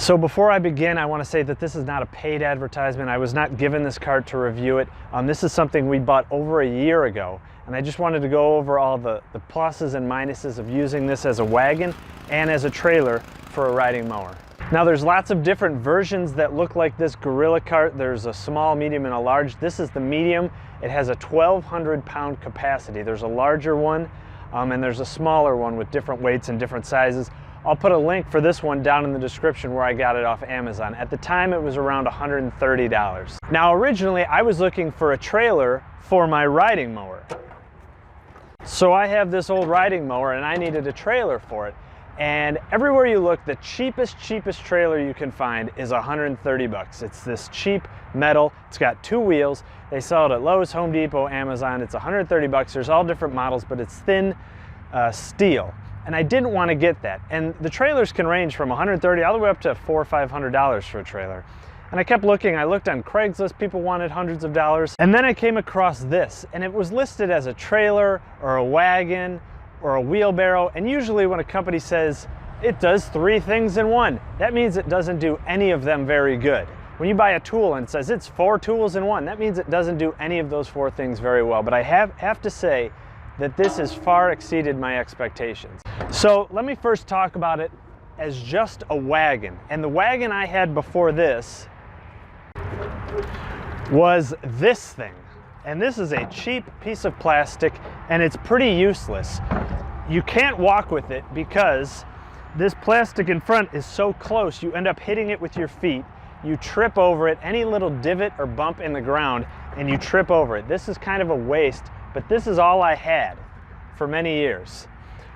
So before I begin, I want to say that this is not a paid advertisement. I was not given this cart to review it. This is something we bought over a year ago, and I just wanted to go over all the pluses and minuses of using this as a wagon and as a trailer for a riding mower. Now there's lots of different versions that look like this gorilla cart. There's a small, medium, and a large. This is the medium. It has a 1,200 pound capacity. There's a larger one, and there's a smaller one with different weights and different sizes. I'll put a link for this one down in the description where I got it off Amazon. At the time it was around $130. Now originally I was looking for a trailer for my riding mower. So I have this old riding mower and I needed a trailer for it. And everywhere you look, the cheapest trailer you can find is 130 bucks. It's this cheap metal. It's got 2 wheels. They sell it at Lowe's, Home Depot, Amazon. It's 130 bucks. There's all different models, but it's thin steel. And I didn't want to get that. And the trailers can range from 130 all the way up to $400 or $500 for a trailer. And I kept looking. I looked on Craigslist. People wanted hundreds of dollars. And then I came across this, and it was listed as a trailer or a wagon or a wheelbarrow. And usually when a company says it does 3 things in one, that means it doesn't do any of them very good. When you buy a tool and it says it's 4 tools in one, that means it doesn't do any of those 4 things very well. But I have to say that this has far exceeded my expectations. So let me first talk about it as just a wagon. And the wagon I had before this was this thing. And this is a cheap piece of plastic, and it's pretty useless. You can't walk with it because this plastic in front is so close, you end up hitting it with your feet. You trip over it, any little divot or bump in the ground, and you trip over it. This is kind of a waste, but this is all I had for many years.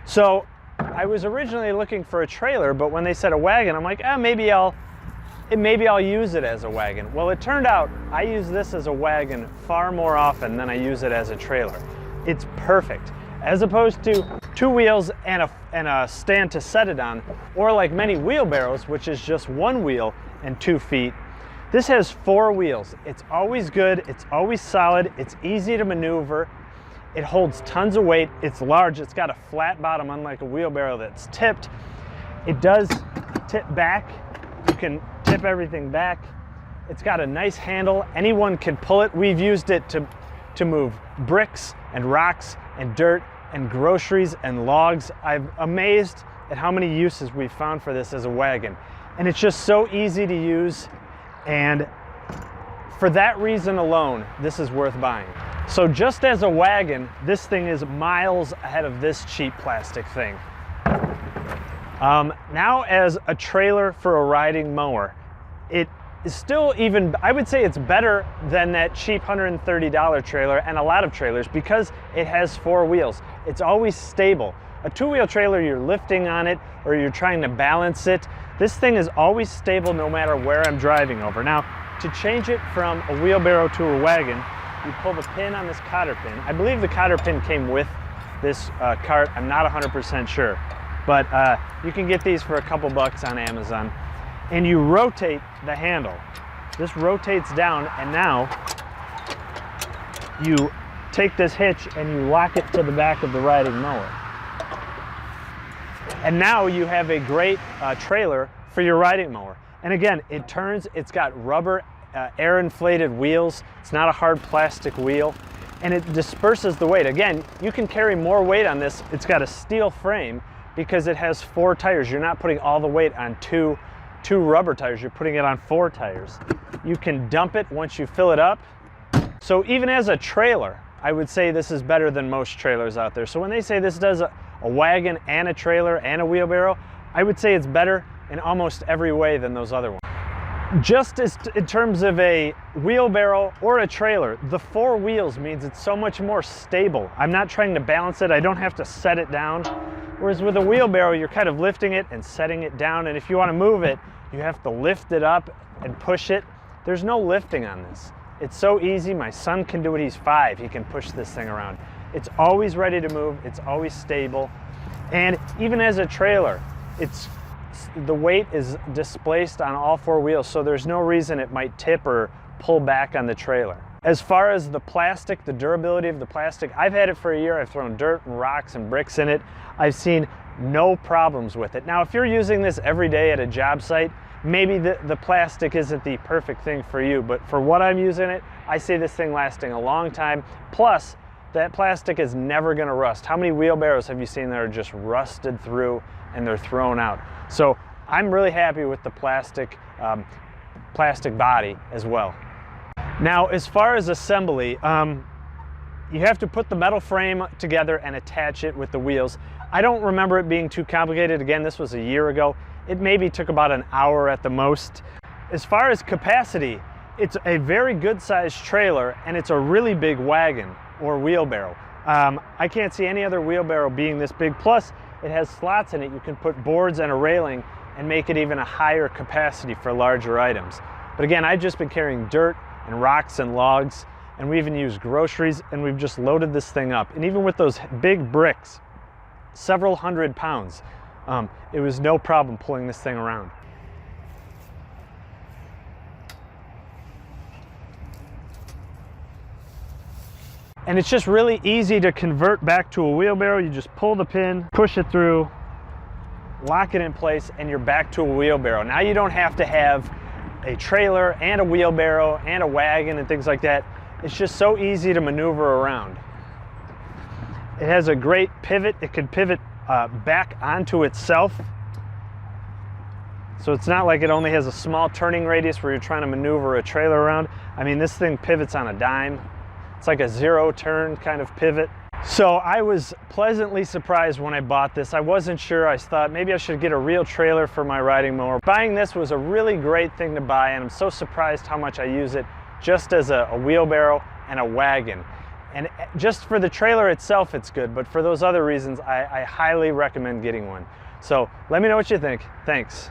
So I was originally looking for a trailer, but when they said a wagon, I'm like, maybe I'll use it as a wagon. Well, it turned out I use this as a wagon far more often than I use it as a trailer. It's perfect. As opposed to 2 wheels and a stand to set it on, or like many wheelbarrows, which is just 1 wheel and 2 feet. This has 4 wheels. It's always good, it's always solid, it's easy to maneuver, it holds tons of weight, it's large, it's got a flat bottom unlike a wheelbarrow that's tipped. It does tip back, you can tip everything back. It's got a nice handle, anyone can pull it. We've used it to move bricks and rocks and dirt and groceries and logs. I'm amazed at how many uses we've found for this as a wagon. And it's just so easy to use, and for that reason alone, this is worth buying. So just as a wagon, this thing is miles ahead of this cheap plastic thing. Now as a trailer for a riding mower, it is still even, I would say it's better than that cheap $130 trailer and a lot of trailers because it has 4 wheels. It's always stable. A 2-wheel trailer, you're lifting on it or you're trying to balance it. This thing is always stable no matter where I'm driving over. Now, to change it from a wheelbarrow to a wagon, you pull the pin on this cotter pin. I believe the cotter pin came with this cart. I'm not 100% sure, but you can get these for a couple bucks on Amazon. And you rotate the handle. This rotates down, and now you take this hitch and you lock it to the back of the riding mower. And now you have a great trailer for your riding mower. And again, it turns, it's got rubber air inflated wheels. It's not a hard plastic wheel, and it disperses the weight. Again, you can carry more weight on this. It's got a steel frame because it has 4 tires. You're not putting all the weight on two rubber tires. You're putting it on 4 tires. You can dump it once you fill it up. So even as a trailer, I would say this is better than most trailers out there. So when they say this does a wagon and a trailer and a wheelbarrow, I would say it's better in almost every way than those other ones. Just as in terms of a wheelbarrow or a trailer, the 4 wheels means it's so much more stable. I'm not trying to balance it. I don't have to set it down. Whereas with a wheelbarrow, you're kind of lifting it and setting it down. And if you want to move it, you have to lift it up and push it. There's no lifting on this. It's so easy. My son can do it. He's 5. He can push this thing around. It's always ready to move. It's always stable. And even as a trailer, the weight is displaced on all 4 wheels, so there's no reason it might tip or pull back on the trailer. As far as the plastic, the durability of the plastic, I've had it for a year. I've thrown dirt and rocks and bricks in it. I've seen no problems with it. Now, if you're using this every day at a job site, maybe the plastic isn't the perfect thing for you, but for what I'm using it, I see this thing lasting a long time. Plus, that plastic is never gonna rust. How many wheelbarrows have you seen that are just rusted through and they're thrown out? So I'm really happy with the plastic body as well. Now, as far as assembly, you have to put the metal frame together and attach it with the wheels. I don't remember it being too complicated. Again, this was a year ago. It maybe took about an hour at the most. As far as capacity, it's a very good sized trailer and it's a really big wagon or wheelbarrow. I can't see any other wheelbarrow being this big. Plus, it has slots in it. You can put boards and a railing and make it even a higher capacity for larger items. But again, I've just been carrying dirt and rocks and logs, and we even used groceries, and we've just loaded this thing up. And even with those big bricks, several hundred pounds, it was no problem pulling this thing around. And it's just really easy to convert back to a wheelbarrow. You just pull the pin, push it through, lock it in place, and you're back to a wheelbarrow. Now you don't have to have a trailer and a wheelbarrow and a wagon and things like that. It's just so easy to maneuver around. It has a great pivot. It can pivot back onto itself. So it's not like it only has a small turning radius where you're trying to maneuver a trailer around. I mean, this thing pivots on a dime. It's like a zero turn kind of pivot. So I was pleasantly surprised when I bought this. I wasn't sure. I thought maybe I should get a real trailer for my riding mower. Buying this was a really great thing to buy, and I'm so surprised how much I use it just as a wheelbarrow and a wagon. And just for the trailer itself, it's good, but for those other reasons, I highly recommend getting one. So let me know what you think. Thanks.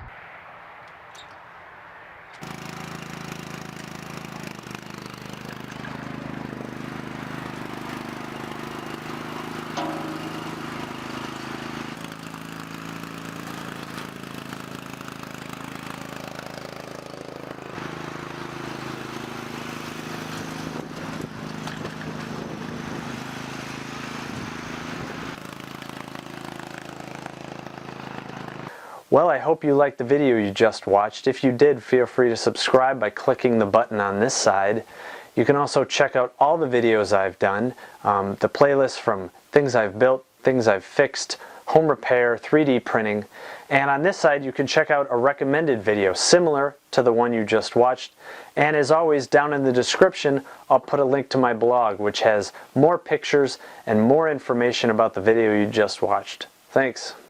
Well, I hope you liked the video you just watched. If you did, feel free to subscribe by clicking the button on this side. You can also check out all the videos I've done, the playlist from things I've built, things I've fixed, home repair, 3D printing. And on this side, you can check out a recommended video similar to the one you just watched. And as always, down in the description, I'll put a link to my blog, which has more pictures and more information about the video you just watched. Thanks.